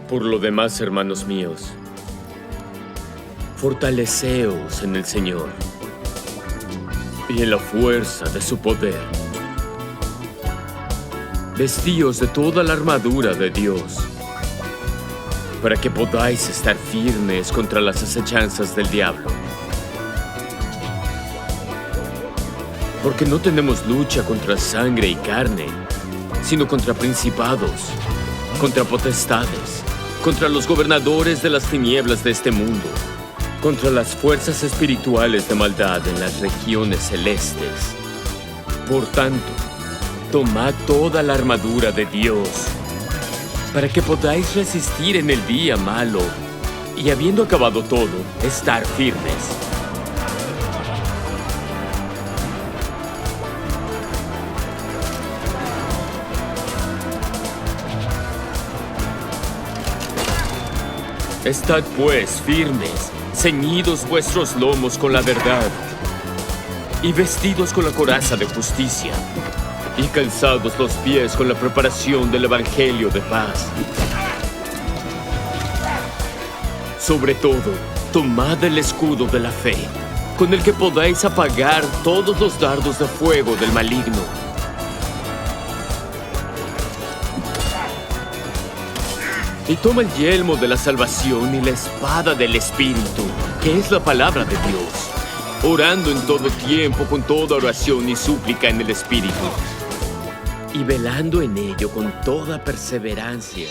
Por lo demás, hermanos míos, fortaleceos en el Señor y en la fuerza de su poder. Vestíos de toda la armadura de Dios, para que podáis estar firmes contra las acechanzas del diablo. Porque no tenemos lucha contra sangre y carne, sino contra principados, contra potestades, contra los gobernadores de las tinieblas de este mundo, contra las fuerzas espirituales de maldad en las regiones celestes. Por tanto, tomad toda la armadura de Dios, para que podáis resistir en el día malo, y habiendo acabado todo, estar firmes. Estad pues firmes, ceñidos vuestros lomos con la verdad, y vestidos con la coraza de justicia, y calzados los pies con la preparación del evangelio de paz. Sobre todo, tomad el escudo de la fe, con el que podáis apagar todos los dardos de fuego del maligno. Y toma el yelmo de la salvación y la espada del Espíritu, que es la palabra de Dios, orando en todo tiempo con toda oración y súplica en el Espíritu, y velando en ello con toda perseverancia.